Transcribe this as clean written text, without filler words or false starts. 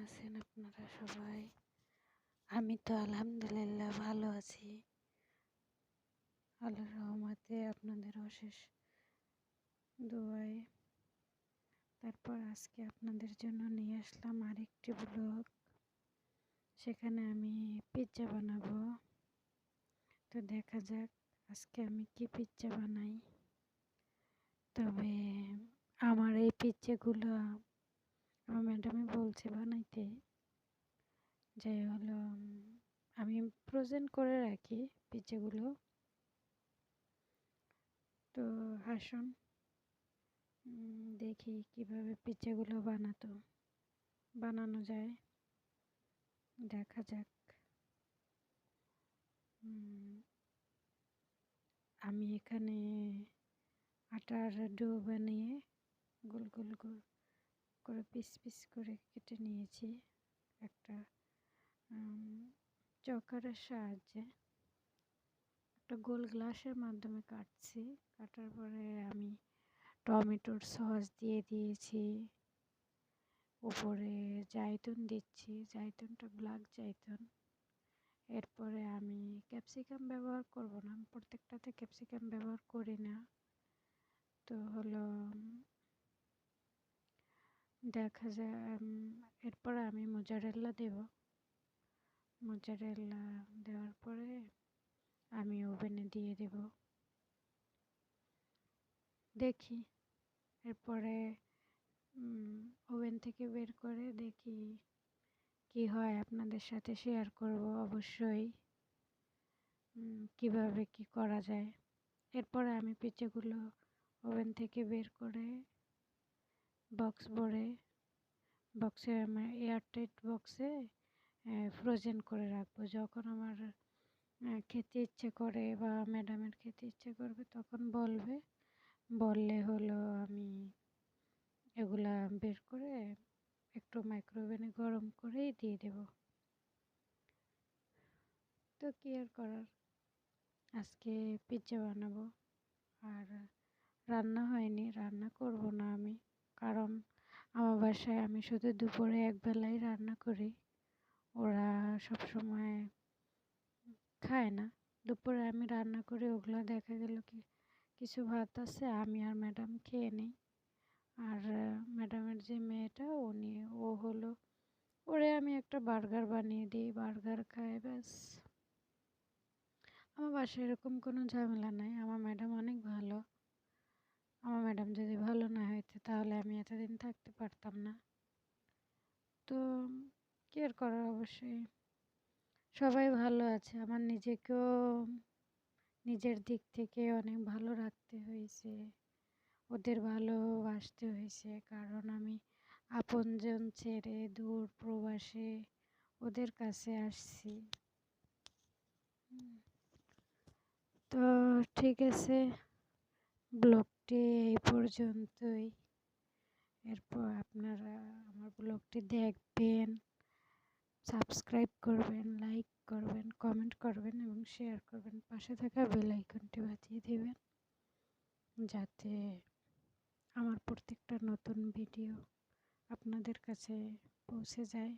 আছেন আপনারা সবাই? আমি তো আলহামদুলিল্লাহ ভালো আছি। আল্লাহর রহমতে আপনাদের অশেষ দোয়ায়। তারপর আজকে আপনাদের জন্য নিয়ে আসলাম আরেকটি ব্লগ। সেখানে আমি পিৎজা বানাবো। তো দেখা যাক আজকে আমি কি পিৎজা বানাই। তবে আমার এই পিৎজাগুলো আমার ম্যাডামই বলছে বানাইতে। যাই হলো আমি ফ্রোজেন করে রাখি পিৎজাগুলো। তো আসুন দেখি কিভাবে পিৎজাগুলো বানানো যায়, দেখা যাক। আমি এখানে আটার ডো বানিয়ে গোল গোল গোল করে পিস পিস করে কেটে নিয়েছি একটা চকারের সাহায্যে। একটা গোল গ্লাসের মাধ্যমে কাটছি। কাটার পরে আমি টমেটোর সস দিয়ে দিয়েছি, উপরে জায়তুন দিচ্ছি, জায়তুনটা ব্ল্যাক জায়তুন। এরপরে আমি ক্যাপসিকাম ব্যবহার করব না, আমি প্রত্যেকটাতে ক্যাপসিকাম ব্যবহার করি না। তো হলো দেখা যায় এরপরে আমি মোজারেলা দেব। মোজারেলা দেওয়ার পরে আমি ওভেনে দিয়ে দেব। দেখি এরপরে ওভেন থেকে বের করে দেখি কি হয়, আপনাদের সাথে শেয়ার করব অবশ্যই কিভাবে কি করা যায়। এরপরে আমি পিৎজাগুলো ওভেন থেকে বের করে বক্সে আমার এয়ারটাইট বক্সে ফ্রোজেন করে রাখবো। যখন আমার খেতে ইচ্ছে করে বা ম্যাডামের খেতে ইচ্ছে করবে তখন বললে হলো আমি এগুলা বের করে একটু মাইক্রোওভেনে গরম করেই দিয়ে দেব। তো কি আর করার, আজকে পিৎজা বানাবো। আর রান্না হয়নি, রান্না করব না আমি, কারণ আমার বাসায় আমি শুধু দুপুরে একবেলাই রান্না করি। ওরা সব সময় খায় না। দুপুরে আমি রান্না করি, ওগুলো দেখা গেল কি কিছু ভাত আছে, আমি আর ম্যাডাম খেয়ে নিই। আর ম্যাডামের যে মেয়েটা ওরে আমি একটা বার্গার বানিয়ে দিই, বার্গার খায়, ব্যাস। আমার বাসায় এরকম কোনো ঝামেলা নাই। আমার ম্যাডাম অনেক ভালো। আমার ম্যাডাম যদি ভালো না হইতো তাহলে আমি এতদিন থাকতে পারতাম না। তো কি আর করার, অবশ্যই সবাই ভালো আছে। আমার নিজেকেও নিজের দিক থেকে অনেক ভালো রাখতে হয়েছে, ওদের ভালোবাসতে হয়েছে, কারণ আমি আপনজন ছেড়ে দূর প্রবাসে ওদের কাছে আসছি। তো ঠিক আছে, ব্লগটি এই পর্যন্তই। এরপর আপনারা আমার ব্লগটি দেখবেন, সাবস্ক্রাইব করবেন, লাইক করবেন, কমেন্ট করবেন এবং শেয়ার করবেন। পাশে থাকা বেল আইকনটি বাজিয়ে দেবেন যাতে আমার প্রত্যেকটা নতুন ভিডিও আপনাদের কাছে পৌঁছে যায়।